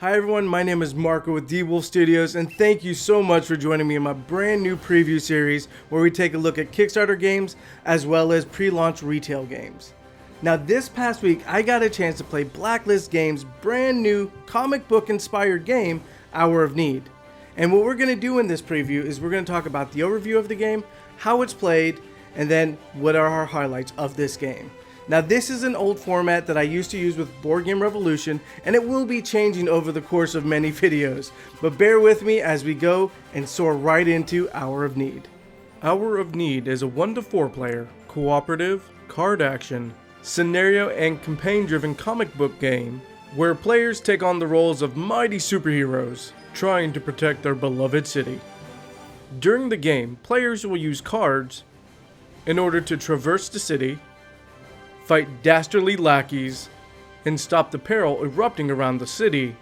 Hi everyone, my name is Marco with D-Wolf Studios, and thank you so much for joining me in my brand new preview series where we take a look at Kickstarter games as well as pre-launch retail games. Now this past week I got a chance to play Blacklist Games' brand new comic book inspired game, Hour of Need. And what we're going to do in this preview is we're going to talk about the overview of the game, how it's played, and then what are our highlights of this game. Now this is an old format that I used to use with Board Game Revolution, and it will be changing over the course of many videos, but bear with me as we go and soar right into Hour of Need. Hour of Need is a 1 to 4 player, cooperative, card action, scenario and campaign driven comic book game where players take on the roles of mighty superheroes trying to protect their beloved city. During the game, players will use cards in order to traverse the city, fight dastardly lackeys, and stop the peril erupting around the city,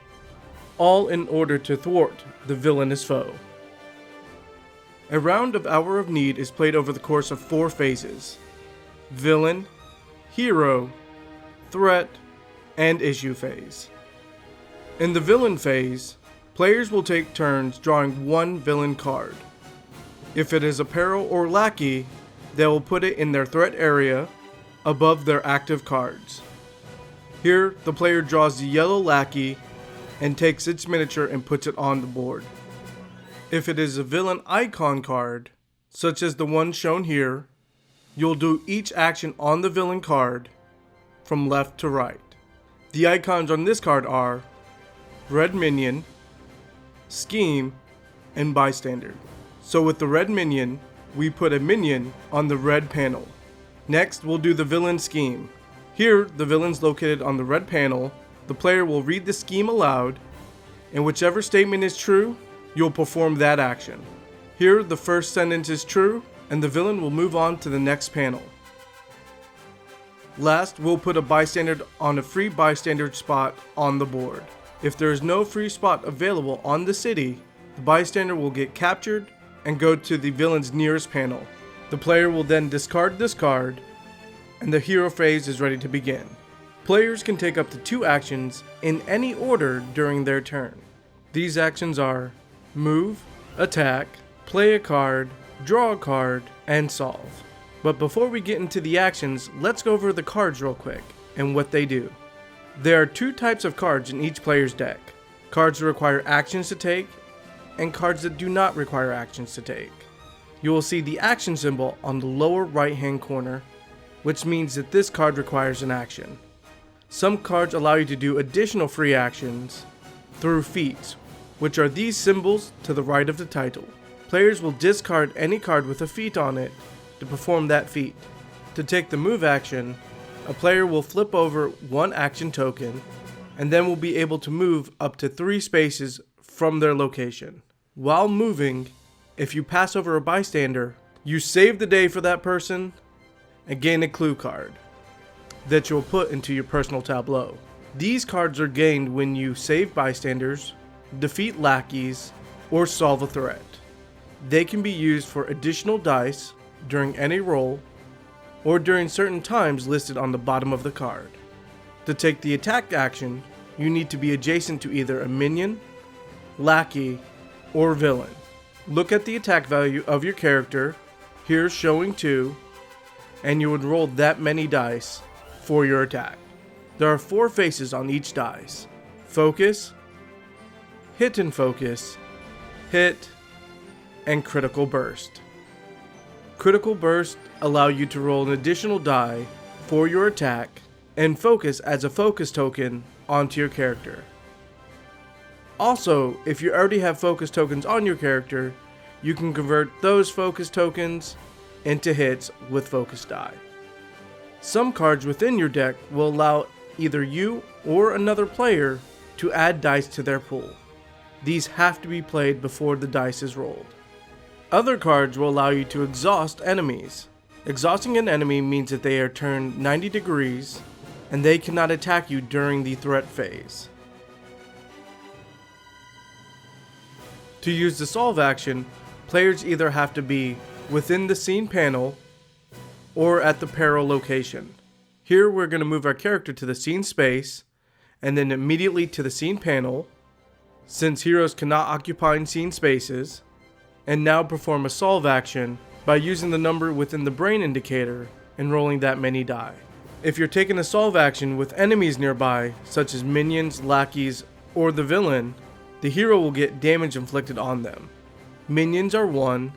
all in order to thwart the villainous foe. A round of Hour of Need is played over the course of 4 phases: villain, hero, threat, and issue phase. In the villain phase, players will take turns drawing 1 villain card. If it is a peril or lackey, they will put it in their threat area above their active cards. Here, the player draws the yellow lackey and takes its miniature and puts it on the board. If it is a villain icon card, such as the one shown here, you'll do each action on the villain card from left to right. The icons on this card are Red Minion, Scheme, and Bystander. So with the red minion, we put a minion on the red panel. Next, we'll do the villain scheme. Here, the villain's located on the red panel. The player will read the scheme aloud, and whichever statement is true, you'll perform that action. Here, the first sentence is true, and the villain will move on to the next panel. Last, we'll put a bystander on a free bystander spot on the board. If there is no free spot available on the city, the bystander will get captured and go to the villain's nearest panel. The player will then discard this card, and the hero phase is ready to begin. Players can take up to 2 actions in any order during their turn. These actions are move, attack, play a card, draw a card, and solve. But before we get into the actions, let's go over the cards real quick and what they do. There are 2 types of cards in each player's deck: cards that require actions to take, and cards that do not require actions to take. You will see the action symbol on the lower right hand corner, which means that this card requires an action. Some cards allow you to do additional free actions through feats, which are these symbols to the right of the title. Players will discard any card with a feat on it to perform that feat. To take the move action, a player will flip over 1 action token and then will be able to move up to 3 spaces from their location. While moving, if you pass over a bystander, you save the day for that person and gain a clue card that you'll put into your personal tableau. These cards are gained when you save bystanders, defeat lackeys, or solve a threat. They can be used for additional dice during any roll or during certain times listed on the bottom of the card. To take the attack action, you need to be adjacent to either a minion, lackey, or villain. Look at the attack value of your character, here showing 2, and you would roll that many dice for your attack. There are 4 faces on each dice: focus, hit and focus, hit, and critical burst. Critical burst allow you to roll an additional die for your attack, and focus adds a focus token onto your character. Also, if you already have focus tokens on your character, you can convert those focus tokens into hits with focus die. Some cards within your deck will allow either you or another player to add dice to their pool. These have to be played before the dice is rolled. Other cards will allow you to exhaust enemies. Exhausting an enemy means that they are turned 90 degrees and they cannot attack you during the threat phase. To use the solve action, players either have to be within the scene panel or at the peril location. Here we're going to move our character to the scene space and then immediately to the scene panel. since heroes cannot occupy unseen spaces, and now perform a solve action by using the number within the brain indicator and rolling that many die. If you're taking a solve action with enemies nearby, such as minions, lackeys, or the villain, the hero will get damage inflicted on them. Minions are 1,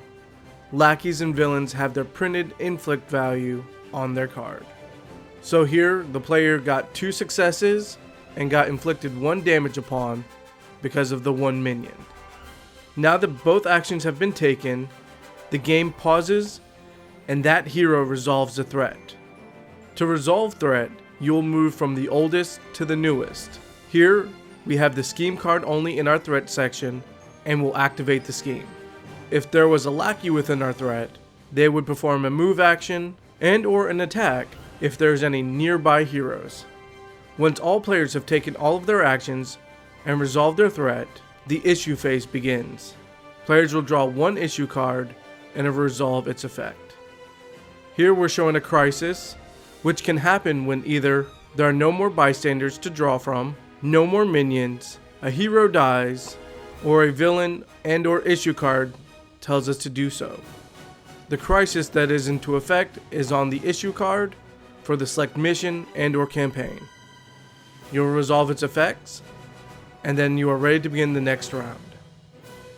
lackeys and villains have their printed inflict value on their card. So here, the player got 2 successes and got inflicted 1 damage upon because of the 1 minion. Now that both actions have been taken, the game pauses and that hero resolves the threat. To resolve threat, you will move from the oldest to the newest. Here, we have the scheme card only in our threat section and will activate the scheme. If there was a lackey within our threat, they would perform a move action and or an attack if there's any nearby heroes. Once all players have taken all of their actions and resolved their threat, the issue phase begins. Players will draw 1 issue card and resolve its effect. Here we're showing a crisis, which can happen when either there are no more bystanders to draw from, no more minions, a hero dies, or a villain and or issue card tells us to do so. The crisis that is into effect is on the issue card for the select mission and or campaign. You'll resolve its effects, and then you are ready to begin the next round.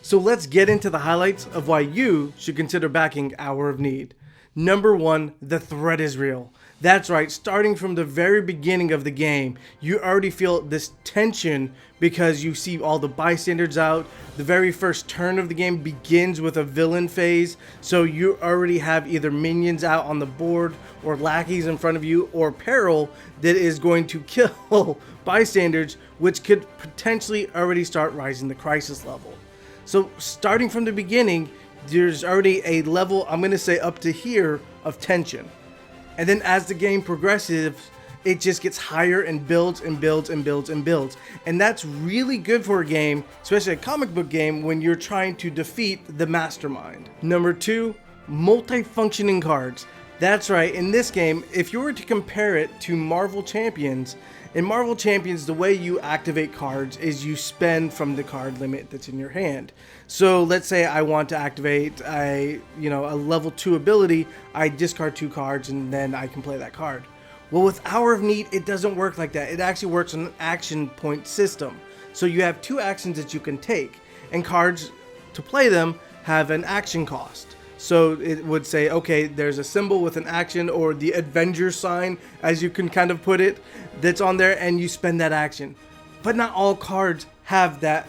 So let's get into the highlights of why you should consider backing Hour of Need. Number 1, the threat is real. That's right, starting from the very beginning of the game, you already feel this tension because you see all the bystanders out. The very first turn of the game begins with a villain phase, so you already have either minions out on the board or lackeys in front of you or peril that is going to kill bystanders, which could potentially already start rising the crisis level. So starting from the beginning, there's already a level, I'm going to say up to here, of tension. And then as the game progresses, it just gets higher and builds and builds and builds and builds. And that's really good for a game, especially a comic book game, when you're trying to defeat the mastermind. Number 2, multifunctioning cards. That's right, in this game, if you were to compare it to Marvel Champions, in Marvel Champions, the way you activate cards is you spend from the card limit that's in your hand. So let's say I want to activate a level 2 ability, I discard 2 cards and then I can play that card. Well, with Hour of Need, it doesn't work like that. It actually works on an action point system. So you have 2 actions that you can take, and cards to play them have an action cost. So it would say, okay, there's a symbol with an action, or the Avenger sign, as you can kind of put it, that's on there, and you spend that action. But not all cards have that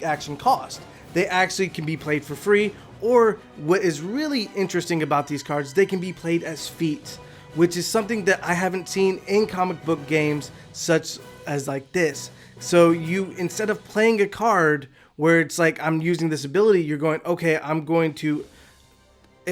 action cost. They actually can be played for free, or what is really interesting about these cards, they can be played as feats, which is something that I haven't seen in comic book games such as like this. So you, instead of playing a card where it's like, I'm using this ability, you're going, okay, I'm going to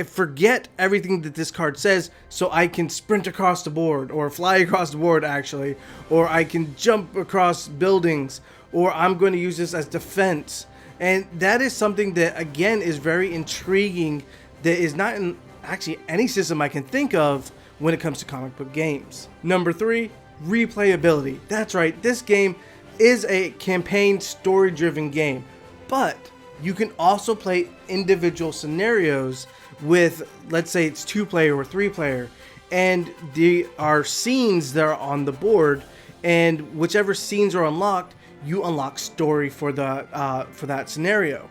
forget everything that this card says so I can sprint across the board, or fly across the board actually, or I can jump across buildings, or I'm going to use this as defense. And that is something that, again, is very intriguing, that is not in actually any system I can think of when it comes to comic book games. Number 3, replayability. That's right, this game is a campaign story-driven game, but you can also play individual scenarios with, let's say it's 2-player or 3-player, and there are scenes that are on the board, and whichever scenes are unlocked, you unlock story for that scenario.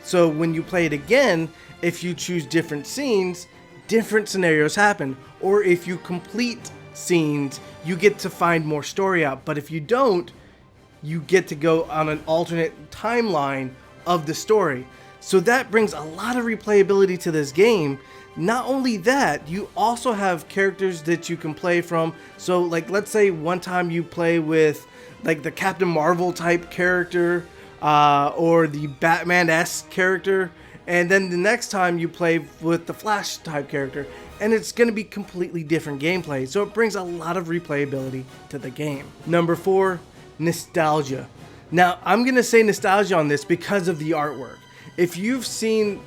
So when you play it again, if you choose different scenes, different scenarios happen, or if you complete scenes, you get to find more story out. But if you don't, you get to go on an alternate timeline of the story. So that brings a lot of replayability to this game. Not only that, you also have characters that you can play from. So like, let's say one time you play with like the Captain Marvel type character, or the Batman-esque character, and then the next time you play with the Flash type character, and it's going to be completely different gameplay. So it brings a lot of replayability to the game. Number 4, nostalgia. Now I'm going to say nostalgia on this because of the artwork. If you've seen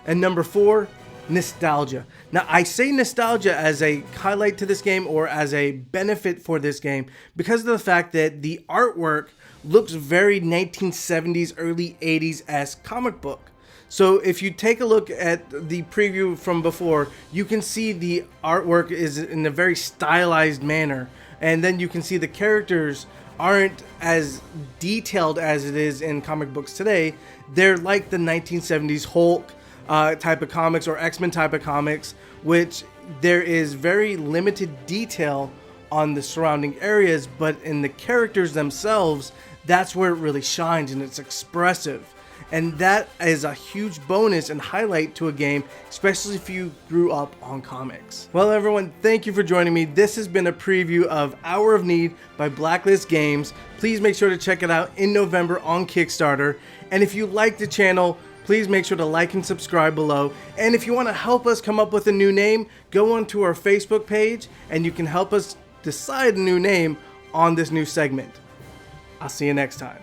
and number 4, nostalgia. Now, I say nostalgia as a highlight to this game or as a benefit for this game because of the fact that the artwork looks very 1970s, early 80s-esque comic book. So if you take a look at the preview from before, you can see the artwork is in a very stylized manner. And then you can see the characters aren't as detailed as it is in comic books today. They're like the 1970s Hulk type of comics or X-Men type of comics, which there is very limited detail on the surrounding areas, but in the characters themselves, that's where it really shines and it's expressive. And that is a huge bonus and highlight to a game, especially if you grew up on comics. Well, everyone, thank you for joining me. This has been a preview of Hour of Need by Blacklist Games. Please make sure to check it out in November on Kickstarter. And if you like the channel, please make sure to like and subscribe below. And if you want to help us come up with a new name, go onto our Facebook page and you can help us decide a new name on this new segment. I'll see you next time.